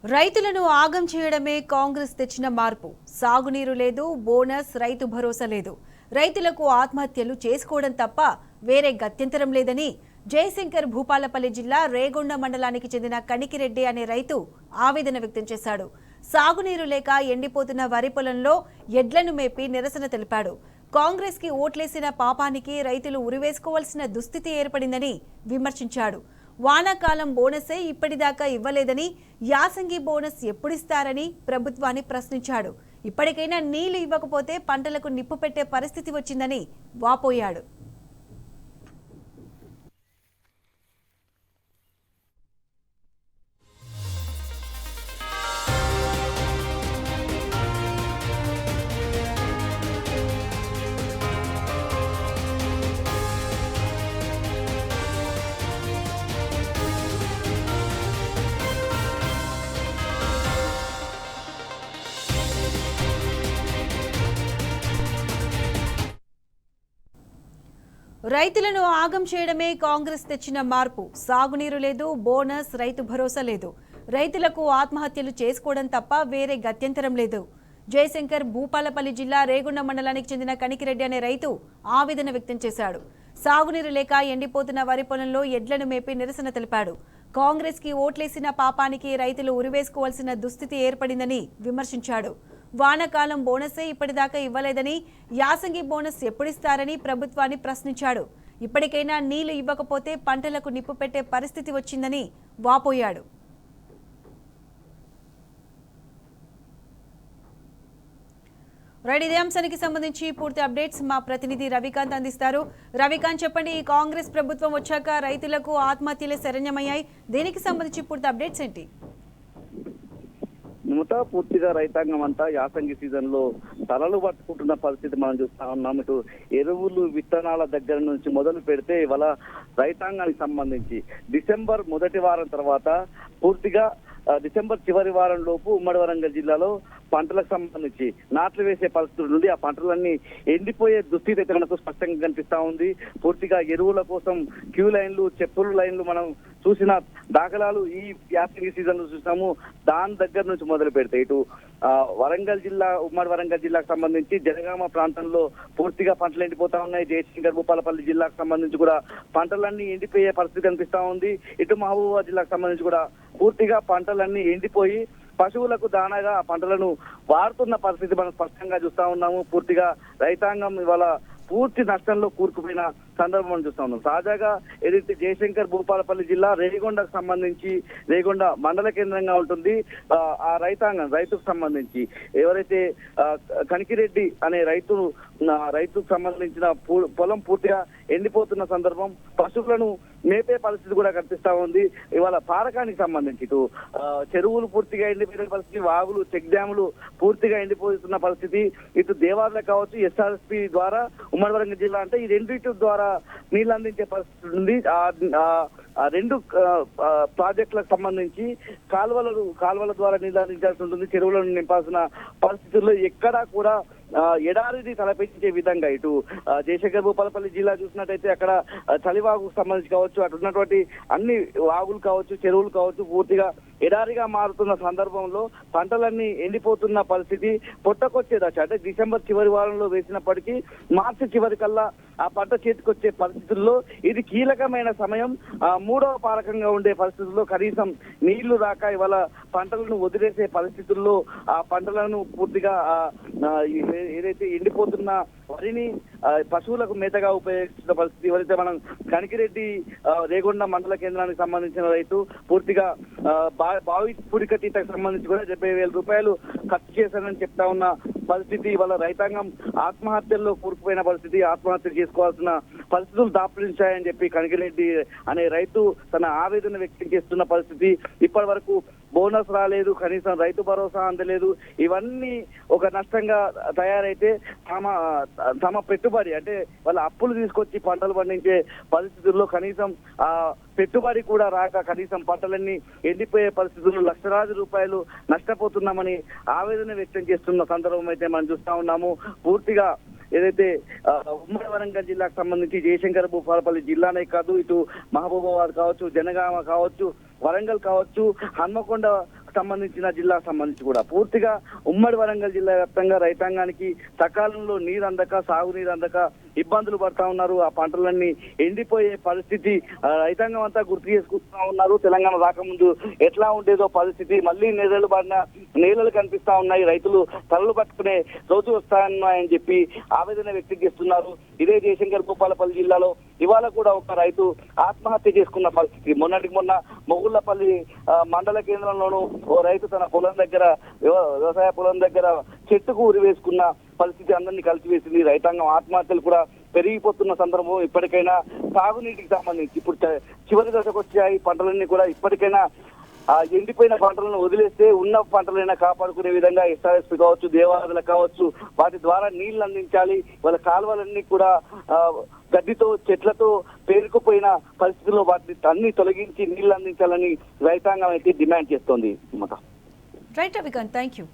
రైతులను ఆగం చేయడమే కాంగ్రెస్ తెచ్చిన మార్పు. సాగునీరు లేదు, బోనస్, రైతు భరోసా లేదు. రైతులకు ఆత్మహత్యలు చేసుకోవడం తప్ప వేరే గత్యంతరం లేదని జయశంకర్ భూపాలపల్లి జిల్లా రేగొండ మండలానికి చెందిన కనికిరెడ్డి అనే రైతు ఆవేదన వ్యక్తం చేశాడు. సాగునీరు లేక ఎండిపోతున్న వరి పొలంలో ఎడ్లను మేపి నిరసన తెలిపాడు. కాంగ్రెస్ కి ఓట్లేసిన పాపానికి రైతులు ఉరివేసుకోవాల్సిన దుస్థితి ఏర్పడిందని విమర్శించాడు. వానాకాలం బోనసే ఇప్పటిదాకా ఇవ్వలేదని, యాసంగి బోనస్ ఎప్పుడిస్తారని ప్రభుత్వాన్ని ప్రశ్నించాడు. ఇప్పటికైనా నీళ్లు ఇవ్వకపోతే పంటలకు నిప్పు పెట్టే పరిస్థితి వచ్చిందని వాపోయాడు. రైతులను ఆగం చేయడమే కాంగ్రెస్ తెచ్చిన మార్పు. సాగునీరు లేదు, బోనస్, రైతు భరోసా లేదు. రైతులకు ఆత్మహత్యలు చేసుకోవడం తప్ప వేరే గత్యంతరం లేదు. జయశంకర్ భూపాలపల్లి జిల్లా రేగొండ మండలానికి చెందిన కనికిరెడ్డి అనే రైతు ఆవేదన వ్యక్తం చేశాడు. సాగునీరు లేక ఎండిపోతున్న వరి పొలంలో ఎడ్లను మేపి నిరసన తెలిపాడు. కాంగ్రెస్ కి ఓట్లేసిన పాపానికి రైతులు ఉరివేసుకోవాల్సిన దుస్థితి ఏర్పడిందని విమర్శించాడు. వానాకాలం బోనసే ఇప్పటిదాకా ఇవ్వలేదని, యాసంగి బోనస్ ఎప్పుడిస్తారని ప్రభుత్వాన్ని ప్రశ్నించాడు. ఇప్పటికైనా నీళ్లు ఇవ్వకపోతే పంటలకు నిప్పు పెట్టే పరిస్థితి వచ్చిందని వాపోయాడు. ఇదే అంశానికి సంబంధించి పూర్తి అప్డేట్స్ మా ప్రతినిధి రవికాంత్ అందిస్తారు. రవికాంత్, చెప్పండి, ఈ కాంగ్రెస్ ప్రభుత్వం వచ్చాక రైతులకు ఆత్మహత్యలే శరణ్యమయ్యాయి. దీనికి సంబంధించి పూర్తి అప్డేట్స్ ఏంటి? పూర్తిగా రైతాంగం అంతా యాసంగి సీజన్ లో తలలు పట్టుకుంటున్న పరిస్థితి మనం చూస్తా ఉన్నాం. ఇటు ఎరువులు, విత్తనాల దగ్గర నుంచి మొదలు పెడితే ఇవాళ రైతాంగానికి సంబంధించి డిసెంబర్ మొదటి వారం తర్వాత పూర్తిగా డిసెంబర్ చివరి వారం లోపు ఉమ్మడి వరంగల్ జిల్లాలో పంటలకు సంబంధించి నాట్లు వేసే పరిస్థితుల నుండి ఆ పంటలన్నీ ఎండిపోయే దుస్థితి అయితే మనకు స్పష్టంగా కనిపిస్తా ఉంది. పూర్తిగా ఎరువుల కోసం క్యూ లైన్లు, చెప్పుల లైన్లు మనం చూసిన దాఖలాలు ఈ యాసంగి సీజన్ లో చూసాము. దాని దగ్గర నుంచి మొదలు పెడితే ఇటు వరంగల్ జిల్లా, ఉమ్మడి వరంగల్ జిల్లాకు సంబంధించి జనగామ ప్రాంతంలో పూర్తిగా పంటలు ఎండిపోతా ఉన్నాయి. జయశంకర్ భూపాలపల్లి జిల్లాకు సంబంధించి కూడా పంటలన్నీ ఎండిపోయే పరిస్థితి కనిపిస్తా ఉంది. ఇటు మహబూబాబాద్ జిల్లాకు సంబంధించి కూడా పూర్తిగా పంటలన్నీ ఎండిపోయి పశువులకు దానాగా పంటలను వాడుతున్న పరిస్థితి మనం స్పష్టంగా చూస్తా ఉన్నాము. పూర్తిగా రైతాంగం ఇవాళ పూర్తి నష్టంలో కూరుకుపోయిన సందర్భం చూస్తా ఉన్నాం. తాజాగా ఏదైతే జయశంకర్ భూపాలపల్లి జిల్లా రేగొండకు సంబంధించి, రేగొండ మండల కేంద్రంగా ఉంటుంది, ఆ రైతుకు సంబంధించి ఎవరైతే కనికిరెడ్డి అనే రైతుకు సంబంధించిన పొలం పూర్తిగా ఎండిపోతున్న సందర్భం, పశువులను మేపే పరిస్థితి కూడా కనిపిస్తా ఉంది. ఇవాళ పారకానికి సంబంధించి ఇటు చెరువులు పూర్తిగా ఎండిపోయిన పరిస్థితి, వాగులు, చెక్ డ్యాములు పూర్తిగా ఎండిపోతున్న పరిస్థితి, ఇటు దేవాలయాలు కావచ్చు, ఎస్ఆర్ఎస్పి ద్వారా ఉమ్మడి వరంగల్ జిల్లా అంటే ఈ రెండింటి ద్వారా నీళ్లు అందించే పరిస్థితి ఉంది. ఆ రెండు ప్రాజెక్టులకు సంబంధించి కాలువల ద్వారా నీళ్లు అందించాల్సి ఉంటుంది. చెరువులను నింపాల్సిన పరిస్థితుల్లో ఎక్కడా కూడా ఎడారిని తలపెట్టించే విధంగా ఇటు జయశంకర్ భూపాలపల్లి జిల్లా చూసినట్టయితే అక్కడ చలివాగుకు సంబంధించి కావచ్చు, అటు ఉన్నటువంటి అన్ని వాగులు కావచ్చు, చెరువులు కావచ్చు పూర్తిగా ఎడారిగా మారుతున్న సందర్భంలో పంటలన్నీ ఎండిపోతున్న పరిస్థితి, పొట్టకొచ్చే దశ. అంటే డిసెంబర్ చివరి వారంలో వేసినప్పటికీ మార్చి చివరి కల్లా ఆ పంట చేతికొచ్చే పరిస్థితుల్లో ఇది కీలకమైన సమయం. మూడవ పారకంగా ఉండే పరిస్థితుల్లో కనీసం నీళ్లు రాక ఇవాళ పంటలను వదిలేసే పరిస్థితుల్లో ఆ పంటలను పూర్తిగా ఏదైతే ఎండిపోతున్న వరిని పశువులకు మేతగా ఉపయోగిస్తున్న పరిస్థితి. ఎవరైతే మనం కనికిరెడ్డి రేగొండ మండల కేంద్రానికి సంబంధించిన రైతు పూర్తిగా బావి పూడికతీతకు సంబంధించి కూడా 70,000 రూపాయలు ఖర్చు చేశారని చెప్తా ఉన్న పరిస్థితి. ఇవాళ రైతాంగం ఆత్మహత్యల్లో కూరుకుపోయిన పరిస్థితి, ఆత్మహత్య చేసుకోవాల్సిన పరిస్థితులు దాపురించాయని చెప్పి కనికిరెడ్డి అనే రైతు తన ఆవేదన వ్యక్తం చేస్తున్న పరిస్థితి. ఇప్పటి వరకు బోనస్ రాలేదు, కనీసం రైతు భరోసా అందలేదు. ఇవన్నీ ఒక నష్టంగా తయారైతే తమ పెట్టుబడి అంటే వాళ్ళ అప్పులు తీసుకొచ్చి పంటలు పండించే పరిస్థితుల్లో కనీసం ఆ పెట్టుబడి కూడా రాక కనీసం పంటలన్నీ ఎండిపోయే పరిస్థితుల్లో లక్షలాది రూపాయలు నష్టపోతున్నామని ఆవేదన వ్యక్తం చేస్తున్న సందర్భం అయితే మనం చూస్తా ఉన్నాము. పూర్తిగా ఏదైతే ఉమ్మడి వరంగల్ జిల్లాకు సంబంధించి జయశంకర్ భూపాలపల్లి జిల్లానే కాదు, ఇటు మహబూబాబాద్ కావచ్చు, జనగామ కావచ్చు, వరంగల్ కావచ్చు, హన్మకొండ సంబంధించిన జిల్లాకు సంబంధించి కూడా పూర్తిగా ఉమ్మడి వరంగల్ జిల్లా వ్యాప్తంగా రైతాంగానికి సకాలంలో నీరు అందక సాగునీరు అందక ఇబ్బందులు పడతా ఉన్నారు. ఆ పంటలన్నీ ఎండిపోయే పరిస్థితి రైతాంగం అంతా గుర్తు చేసుకుంటా ఉన్నారు. తెలంగాణ రాకముందు ఎట్లా ఉండేదో పరిస్థితి మళ్ళీ నేలలు పడిన నేలలు కనిపిస్తా ఉన్నాయి. రైతులు తలలు పట్టుకునే రోజు వస్తాయని చెప్పి ఆవేదన వ్యక్తం చేస్తున్నారు. ఇదే జయశంకర్ భూపాలపల్లి జిల్లాలో ఇవాళ కూడా ఒక రైతు ఆత్మహత్య చేసుకున్న పరిస్థితి. మొన్నటికి మొన్న మొగుళ్లపల్లి మండల కేంద్రంలోనూ ఓ రైతు తన పొలం దగ్గర వ్యవసాయ పొలం దగ్గర చెట్టుకు ఉరి వేసుకున్న పరిస్థితి అందరినీ కలిసివేసింది. రైతాంగం ఆత్మహత్యలు కూడా పెరిగిపోతున్న సందర్భం. ఇప్పటికైనా సాగునీటికి సంబంధించి ఇప్పుడు చివరి దశకు వచ్చాయి పంటలన్నీ కూడా. ఇప్పటికైనా ఆ ఎండిపోయిన పంటలను వదిలేస్తే ఉన్న పంటలైనా కాపాడుకునే విధంగా ఎస్ఆర్ఎస్పీ కావచ్చు, దేవాలయాలకు కావచ్చు, వాటి ద్వారా నీళ్లు అందించాలి. వాళ్ళ కాలువలన్నీ కూడా గడ్డితో చెట్లతో పేరుకుపోయిన పరిస్థితుల్లో వాటిని అన్ని తొలగించి నీళ్లు అందించాలని రైతాంగం అయితే డిమాండ్ చేస్తోంది. Right Ravikant, thank you.